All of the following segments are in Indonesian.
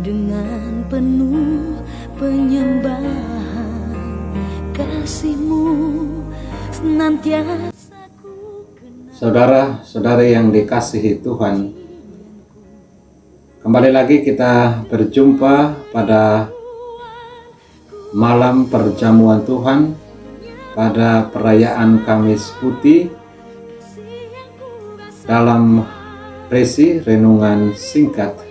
dengan penuh penyembahan. Kasih-Mu senantiasa ku kenal. Saudara-saudari yang dikasihi Tuhan, kembali lagi kita berjumpa pada malam perjamuan Tuhan pada perayaan Kamis Putih dalam sesi renungan singkat.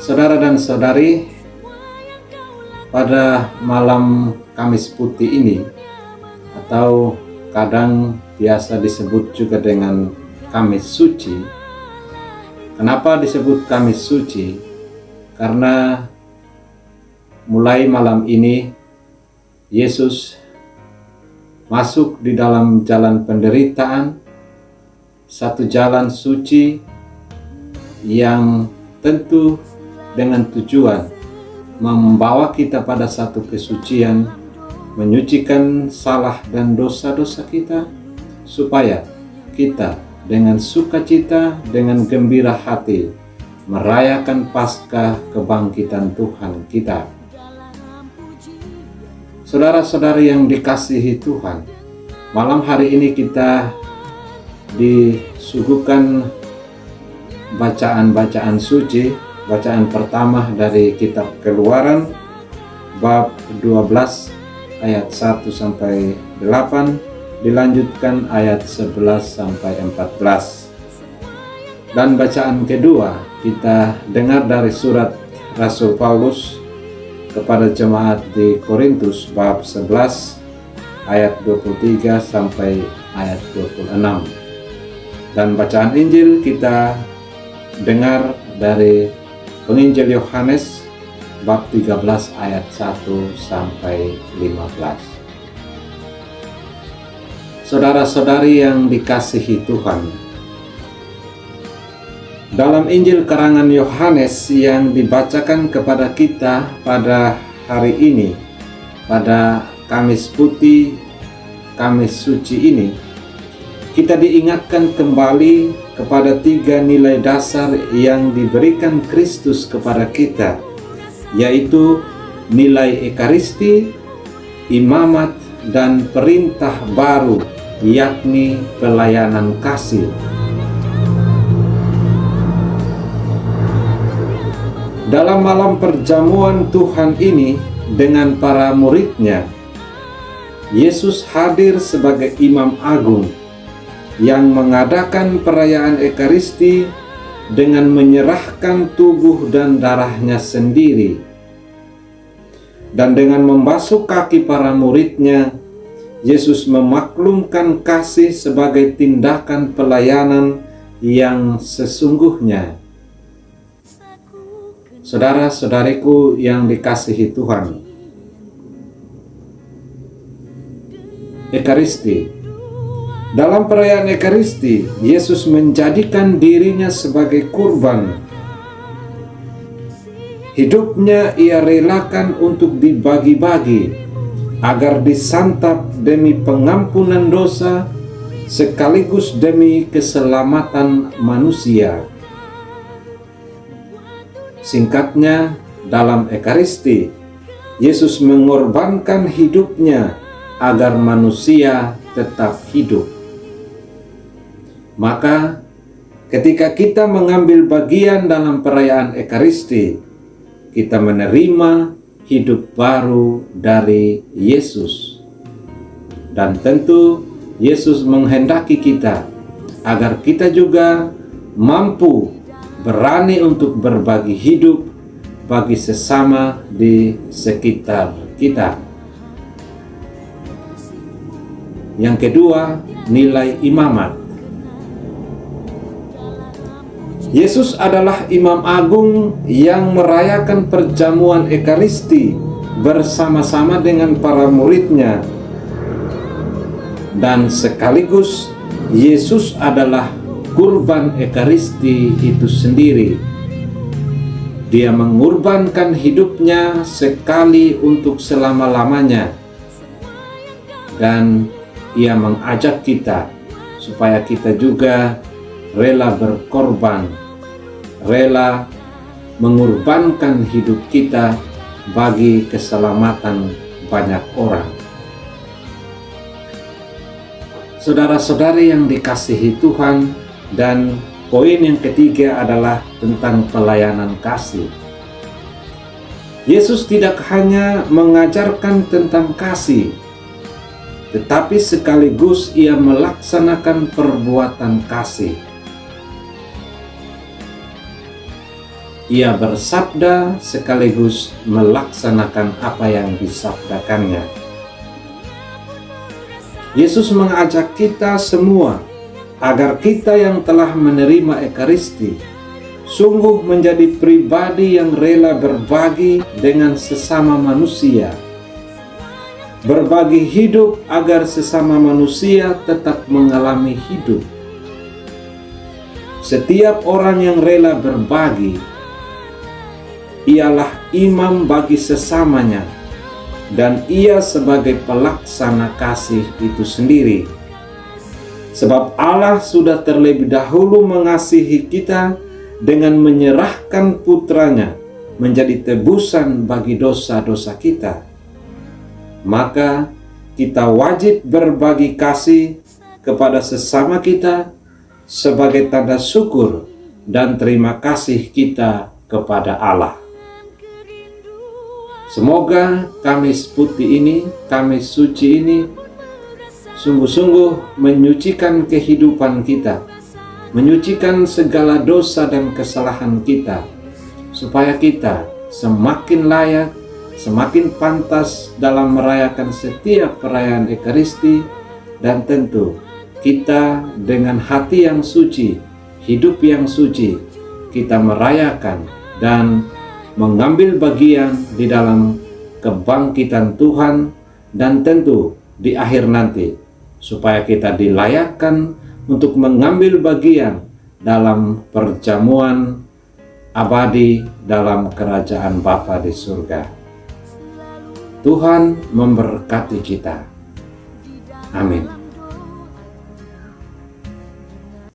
Saudara dan saudari, pada malam Kamis Putih ini, atau kadang biasa disebut juga dengan Kamis Suci. Kenapa disebut Kamis Suci? Karena mulai malam ini Yesus masuk di dalam jalan penderitaan, satu jalan suci yang tentu dengan tujuan membawa kita pada satu kesucian, menyucikan salah dan dosa-dosa kita, supaya kita dengan sukacita, dengan gembira hati merayakan Paskah kebangkitan Tuhan kita. Saudara-saudari yang dikasihi Tuhan, malam hari ini kita disuguhkan bacaan-bacaan suci. Bacaan pertama dari kitab Keluaran bab 12 ayat 1 sampai 8, dilanjutkan ayat 11 sampai 14. Dan bacaan kedua kita dengar dari surat Rasul Paulus kepada jemaat di Korintus bab 11 ayat 23 sampai ayat 26. Dan bacaan Injil kita dengar dari Penginjil Yohanes bab 13 ayat 1 sampai 15. Saudara-saudari yang dikasihi Tuhan, dalam Injil karangan Yohanes yang dibacakan kepada kita pada hari ini, pada Kamis Putih, Kamis Suci ini, kita diingatkan kembali kepada 3 nilai dasar yang diberikan Kristus kepada kita, yaitu nilai Ekaristi, imamat, dan perintah baru, yakni pelayanan kasih. Dalam malam perjamuan Tuhan ini dengan para murid-Nya, Yesus hadir sebagai Imam Agung yang mengadakan perayaan Ekaristi dengan menyerahkan tubuh dan darahnya sendiri. Dan dengan membasuh kaki para murid-Nya, Yesus memaklumkan kasih sebagai tindakan pelayanan yang sesungguhnya. Saudara-saudariku yang dikasihi Tuhan, Ekaristi. Dalam perayaan Ekaristi, Yesus menjadikan dirinya sebagai kurban. Hidupnya Ia relakan untuk dibagi-bagi, agar disantap demi pengampunan dosa, sekaligus demi keselamatan manusia. Singkatnya, dalam Ekaristi, Yesus mengorbankan hidupnya agar manusia tetap hidup. Maka ketika kita mengambil bagian dalam perayaan Ekaristi, kita menerima hidup baru dari Yesus. Dan tentu Yesus menghendaki kita agar kita juga mampu berani untuk berbagi hidup bagi sesama di sekitar kita. Yang kedua, nilai imamat. Yesus adalah Imam Agung yang merayakan perjamuan Ekaristi bersama-sama dengan para murid-Nya. Dan sekaligus Yesus adalah kurban Ekaristi itu sendiri. Dia mengorbankan hidupnya sekali untuk selama-lamanya. Dan Ia mengajak kita supaya kita juga rela berkorban rela mengorbankan hidup kita bagi keselamatan banyak orang. Saudara-saudari yang dikasihi Tuhan, dan poin yang ketiga adalah tentang pelayanan kasih. Yesus tidak hanya mengajarkan tentang kasih, tetapi sekaligus ia melaksanakan perbuatan kasih. Ia bersabda sekaligus melaksanakan apa yang disabdakannya. Yesus mengajak kita semua agar kita yang telah menerima Ekaristi sungguh menjadi pribadi yang rela berbagi dengan sesama manusia. Berbagi hidup agar sesama manusia tetap mengalami hidup. Setiap orang yang rela berbagi ialah imam bagi sesamanya, dan ia sebagai pelaksana kasih itu sendiri. Sebab Allah sudah terlebih dahulu mengasihi kita dengan menyerahkan putranya menjadi tebusan bagi dosa-dosa kita. Maka kita wajib berbagi kasih kepada sesama kita sebagai tanda syukur dan terima kasih kita kepada Allah. Semoga Kamis Putih ini, Kamis Suci ini, sungguh-sungguh menyucikan kehidupan kita, menyucikan segala dosa dan kesalahan kita, supaya kita semakin layak, semakin pantas dalam merayakan setiap perayaan Ekaristi, dan tentu kita dengan hati yang suci, hidup yang suci, kita merayakan dan mengambil bagian di dalam kebangkitan Tuhan, dan tentu di akhir nanti, supaya kita dilayakkan untuk mengambil bagian dalam perjamuan abadi dalam kerajaan Bapa di surga. Tuhan memberkati kita. Amin.